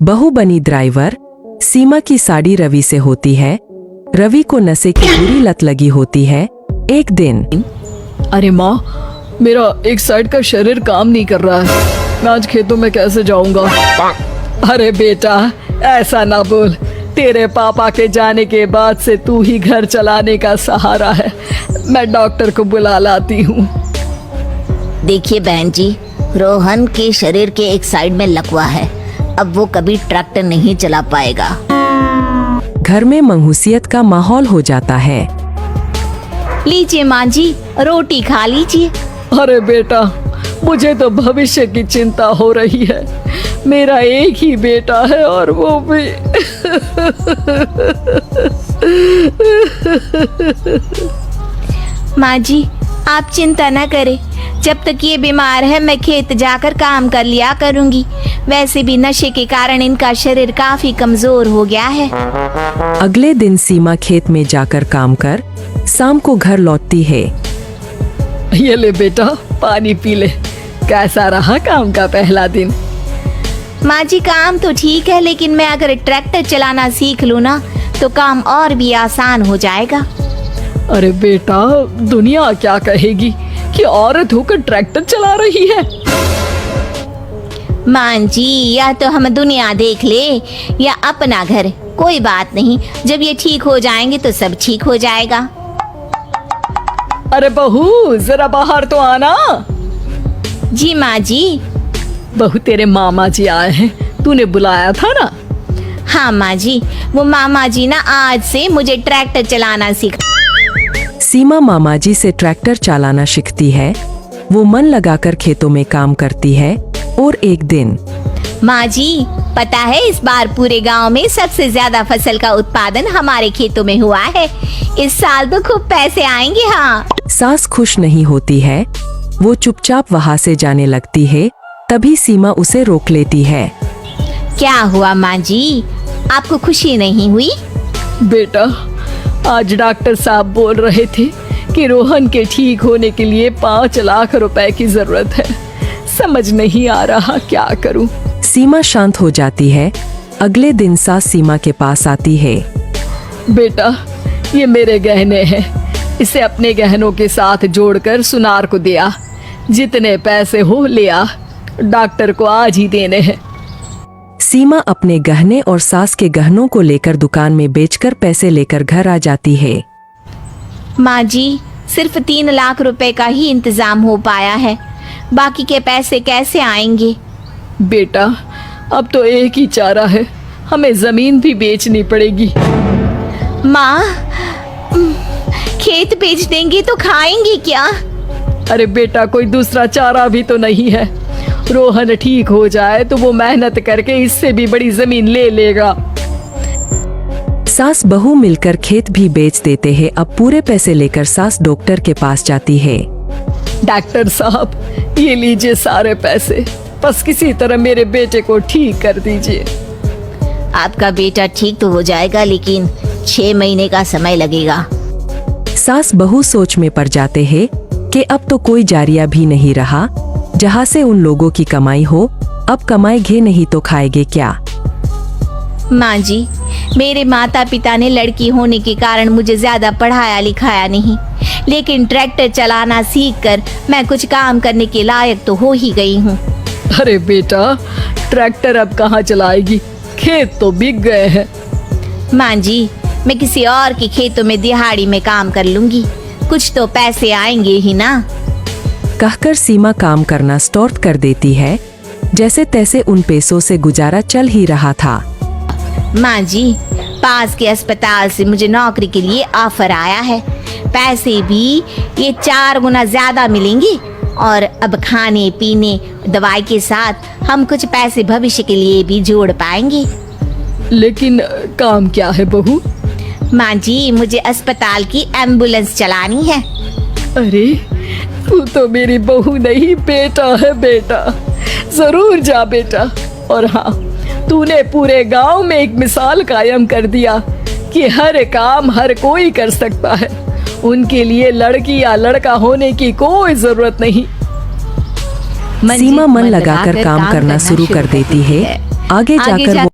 बहू बनी ड्राइवर। सीमा की साड़ी रवि से होती है। रवि को नशे की बुरी लत लगी होती है। एक दिन, अरे माँ, मेरा एक साइड का शरीर काम नहीं कर रहा है। मैं आज खेतों में कैसे जाऊंगा? अरे बेटा, ऐसा ना बोल। तेरे पापा के जाने के बाद से तू ही घर चलाने का सहारा है। मैं डॉक्टर को बुला लाती हूँ। देखिए बहन जी, रोहन के शरीर के एक साइड में लकवा है। अब वो कभी ट्रैक्टर नहीं चला पाएगा। घर में मंहूसियत का माहौल हो जाता है। लीजिए माँ जी, रोटी खा लीजिए। अरे बेटा, मुझे तो भविष्य की चिंता हो रही है। मेरा एक ही बेटा है और वो भी माँ जी, आप चिंता न करें। जब तक ये बीमार है मैं खेत जाकर काम कर लिया करूंगी। वैसे भी नशे के कारण इनका शरीर काफी कमजोर हो गया है। अगले दिन सीमा खेत में जाकर काम कर शाम को घर लौटती है। ये ले बेटा, पानी पी ले। कैसा रहा काम का पहला दिन? माँ जी, काम तो ठीक है, लेकिन मैं अगर ट्रैक्टर चलाना सीख लूँ ना तो काम और भी आसान हो जाएगा। अरे बेटा, दुनिया क्या कहेगी कि औरत होकर ट्रैक्टर चला रही है। माँ जी, या तो हम दुनिया देख ले या अपना घर, कोई बात नहीं। जब ये ठीक हो जाएंगे तो सब ठीक हो जाएगा। अरे बहू, जरा बाहर तो आना। जी माँ जी। बहू, तेरे मामा जी आए हैं, तूने बुलाया था ना? हाँ माँ जी, वो मामा जी ना आज से मुझे ट्रैक्टर चलाना सिखा। सीमा मामा जी से ट्रैक्टर चलाना सीखती है। वो मन लगाकर खेतों में काम करती है। और एक दिन, माँ जी, पता है इस बार पूरे गांव में सबसे ज्यादा फसल का उत्पादन हमारे खेतों में हुआ है। इस साल तो खूब पैसे आएंगे। हाँ। सास खुश नहीं होती है। वो चुपचाप वहाँ से जाने लगती है। तभी सीमा उसे रोक लेती है। क्या हुआ माँ जी, आपको खुशी नहीं हुई? बेटा, आज डॉक्टर साहब बोल रहे थे कि रोहन के ठीक होने के लिए 5 लाख रुपए की जरूरत है। समझ नहीं आ रहा क्या करूं। सीमा शांत हो जाती है। अगले दिन सास सीमा के पास आती है। बेटा, ये मेरे गहने हैं। इसे अपने गहनों के साथ जोड़कर सुनार को दिया। जितने पैसे हो ले आ। डॉक्टर को आज ही देने हैं। सीमा अपने गहने और सास के गहनों को लेकर दुकान में बेचकर पैसे लेकर घर आ जाती है। माँ जी, सिर्फ 3 लाख रुपए का ही इंतजाम हो पाया है। बाकी के पैसे कैसे आएंगे? बेटा, अब तो एक ही चारा है, हमें जमीन भी बेचनी पड़ेगी। माँ, खेत बेच देंगे तो खाएंगे क्या? अरे बेटा, कोई दूसरा चारा भी तो नहीं है। रोहन ठीक हो जाए तो वो मेहनत करके इससे भी बड़ी जमीन ले लेगा। सास बहू मिलकर खेत भी बेच देते हैं। अब पूरे पैसे लेकर सास डॉक्टर के पास जाती है। डॉक्टर साहब, ये लीजिए सारे पैसे। बस किसी तरह मेरे बेटे को ठीक कर दीजिए। आपका बेटा ठीक तो हो जाएगा, लेकिन 6 महीने का समय लगेगा। सास बहू सोच में पड़ जाते हैं कि अब तो कोई जारिया भी नहीं रहा जहाँ से उन लोगों की कमाई हो। अब कमाएंगे नहीं तो खाएंगे क्या? माँ जी, मेरे माता पिता ने लड़की होने के कारण मुझे ज्यादा पढ़ाया लिखाया नहीं, लेकिन ट्रैक्टर चलाना सीखकर मैं कुछ काम करने के लायक तो हो ही गई हूँ। अरे बेटा, ट्रैक्टर अब कहाँ चलाएगी? खेत तो बिक गए हैं। माँ जी, मैं किसी और के खेतों में दिहाड़ी में काम कर लूंगी। कुछ तो पैसे आएंगे ही ना। कहकर सीमा काम करना स्टार्ट कर देती है। जैसे तैसे उन पैसों से गुजारा चल ही रहा था। माँ जी, पास के अस्पताल से मुझे नौकरी के लिए ऑफर आया है। पैसे भी ये 4 गुना ज्यादा मिलेंगे और अब खाने पीने दवाई के साथ हम कुछ पैसे भविष्य के लिए भी जोड़ पाएंगे। लेकिन काम क्या है बहू? माँ जी, मुझे अस्पताल की एम्बुलेंस चलानी है। अरे, तू तो मेरी बहू नहीं, बेटा है। बेटा, जरूर जा बेटा। और हाँ, तूने पूरे गांव में एक मिसाल कायम कर दिया कि हर काम हर कोई कर सकता है। उनके लिए लड़की या लड़का होने की कोई जरूरत नहीं। सीमा मन लगाकर काम करना शुरू कर देती है। आगे जाकर वो